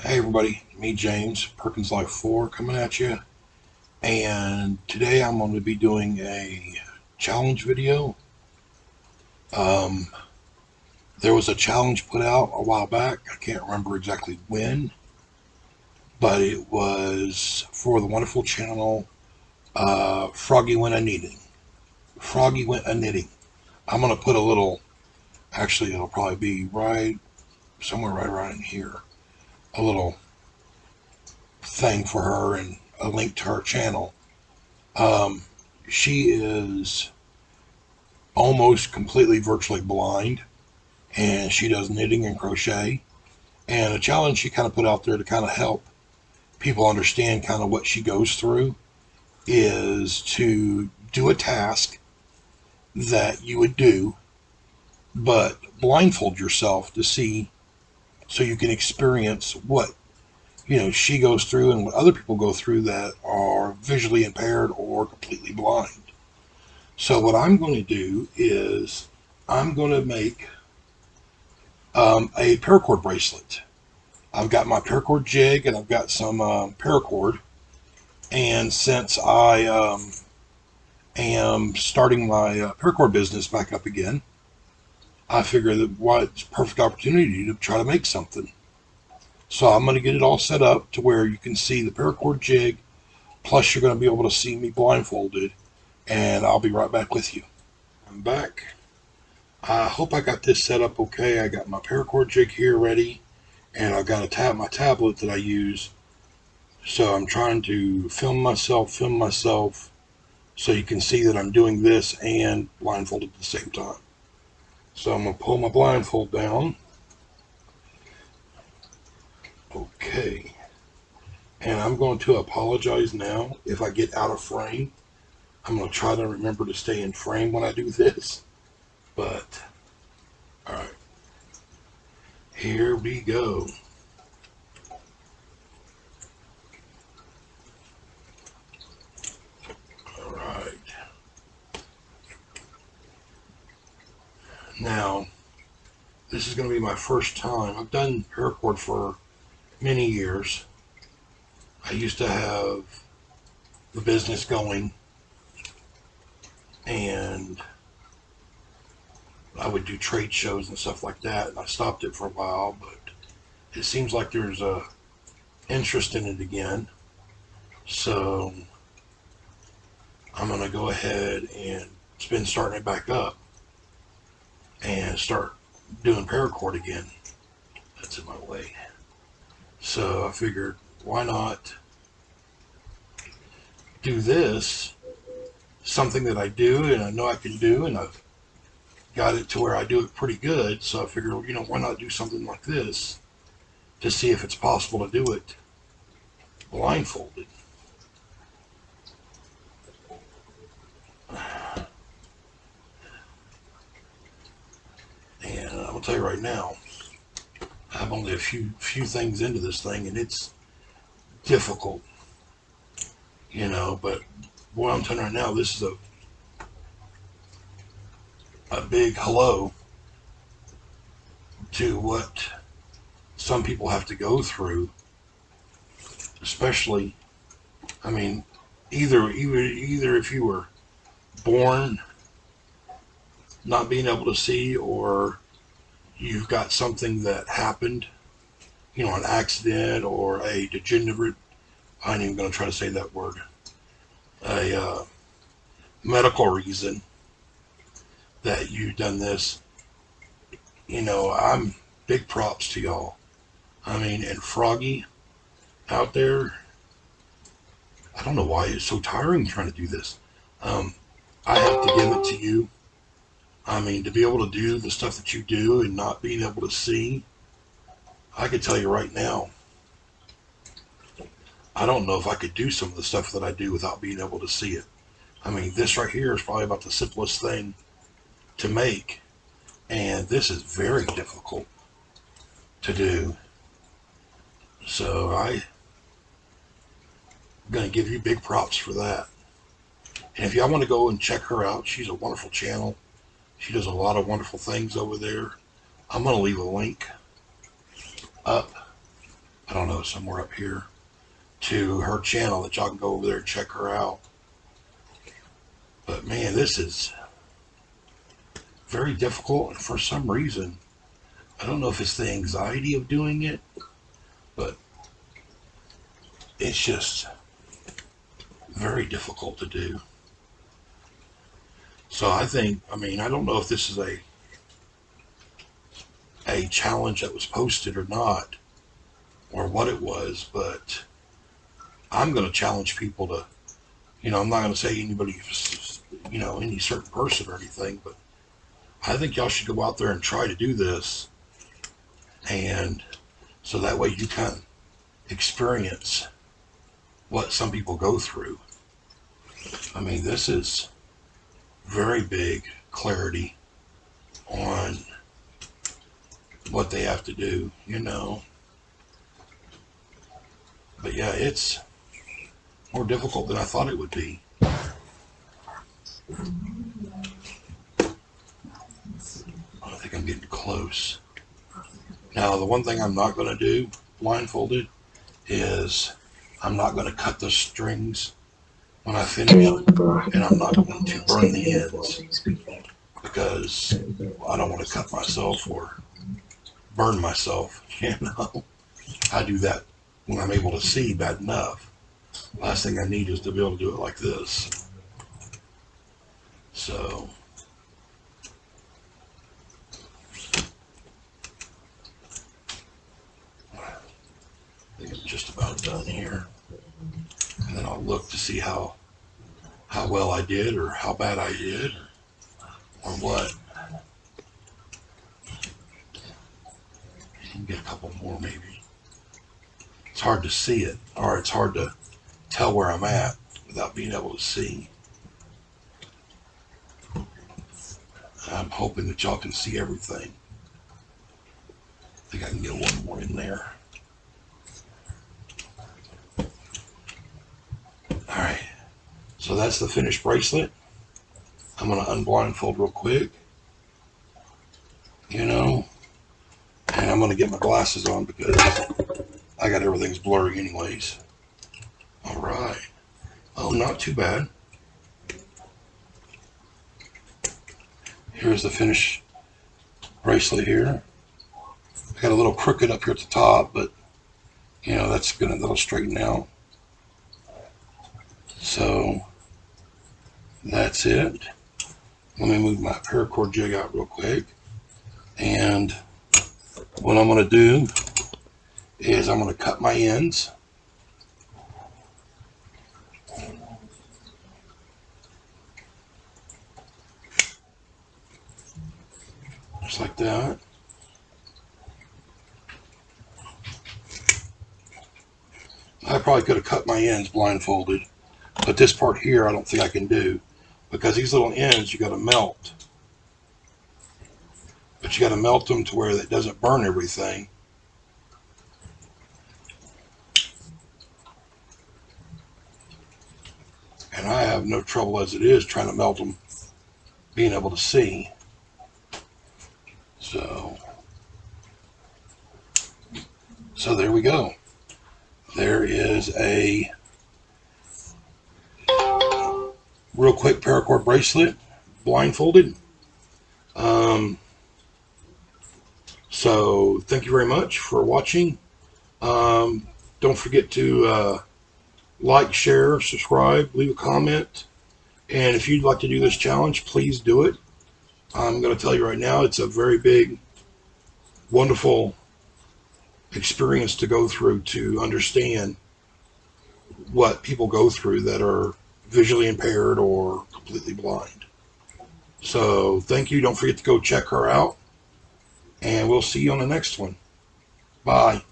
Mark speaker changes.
Speaker 1: Hey everybody, me James, Perkins Life 4 coming at you, and today I'm going to be doing a challenge video. Um, there was a challenge put out a while back, I can't remember exactly when, but it was for the wonderful channel Froggywentaknitting. Froggywentaknitting. I'm going to put a little, actually it'll probably be somewhere right around in here, a little thing for her and a link to her channel. Um, she is almost completely virtually blind, and she does knitting and crochet. And a challenge she kind of put out there to kind of help people understand kind of what she goes through is to do a task that you would do, but blindfold yourself to see so you can experience what she goes through and what other people go through that are visually impaired or completely blind. So what I'm going to do is I'm going to make a paracord bracelet. I've got my paracord jig and I've got some paracord. And since I am starting my paracord business back up again, I figure that it's a perfect opportunity to try to make something. So I'm going to get it all set up to where you can see the paracord jig, plus you're going to be able to see me blindfolded, and I'll be right back with you. I'm back. I hope I got this set up okay. I got my paracord jig here ready, and I've got my tablet that I use. So I'm trying to film myself, so you can see that I'm doing this and blindfolded at the same time. So I'm going to pull my blindfold down. Okay. And I'm going to apologize now if I get out of frame. I'm going to try to remember to stay in frame when I do this. But, alright. Here we go. Alright. Now, this is going to be my first time. I've done paracord for many years. I used to have the business going, and I would do trade shows and stuff like that, and I stopped it for a while, but it seems like there's a interest in it again. So I'm going to go ahead and been starting it back up and start doing paracord again. That's in my way. So I figured, why not do this, something that I do and I know I can do, and I've got it to where I do it pretty good. So I figured, why not do something like this to see if it's possible to do it blindfolded. And I'm gonna tell you right now, I'm only a few things into this thing, and it's difficult, but what I'm telling you right now, this is a big hello to what some people have to go through, especially, I mean, either if you were born not being able to see, or you've got something that happened, an accident or a degenerative, I ain't even going to try to say that word, a medical reason that you've done this. I'm big props to y'all. I mean, and Froggy out there, I don't know why it's so tiring trying to do this. I have to give it to you. I mean, to be able to do the stuff that you do and not being able to see, I could tell you right now, I don't know if I could do some of the stuff that I do without being able to see it. I mean, this right here is probably about the simplest thing to make, and this is very difficult to do. So I'm going to give you big props for that. And if y'all want to go and check her out, she's a wonderful channel. She does a lot of wonderful things over there. I'm going to leave a link up I don't know, somewhere up here, to her channel that y'all can go over there and check her out. But man, this is very difficult, and for some reason, I don't know if it's the anxiety of doing it, but it's just very difficult to do. So I think, I mean, I don't know if this is a challenge that was posted or not, or what it was, but I'm going to challenge people to, I'm not going to say anybody, any certain person or anything, but I think y'all should go out there and try to do this, and so that way you can experience what some people go through. I mean, this is very big clarity on what they have to do, But yeah, it's more difficult than I thought it would be. I think I'm getting close. Now, the one thing I'm not going to do, blindfolded, is I'm not going to cut the strings when I finish, and I'm not going to burn the ends, because I don't want to cut myself or burn myself, I do that when I'm able to see bad enough. Last thing I need is to be able to do it like this. So I think I'm just about done here, and then I'll look to see how well I did, or how bad I did, or what. Get a couple more maybe. It's hard to see it, or it's hard to tell where I'm at without being able to see. I'm hoping that y'all can see everything. I think I can get one more in there. Alright, so that's the finished bracelet. I'm going to unblindfold real quick, and I'm going to get my glasses on because I got everything's blurry anyways. Alright, oh, not too bad. Here's the finished bracelet here. I got a little crooked up here at the top, but that'll straighten out. So that's it. Let me move my paracord jig out real quick, and what I'm going to do is I'm going to cut my ends. Just like that. I probably could have cut my ends blindfolded, but this part here I don't think I can do, because these little ends you got to melt. But you got to melt them to where it doesn't burn everything. And I have no trouble as it is trying to melt them, being able to see. So there we go. There is a real quick paracord bracelet, blindfolded. So thank you very much for watching. Don't forget to like, share, subscribe, leave a comment. And if you'd like to do this challenge, please do it. I'm going to tell you right now, it's a very big, wonderful experience to go through to understand what people go through that are visually impaired or completely blind. So thank you. Don't forget to go check her out, and we'll see you on the next one. Bye.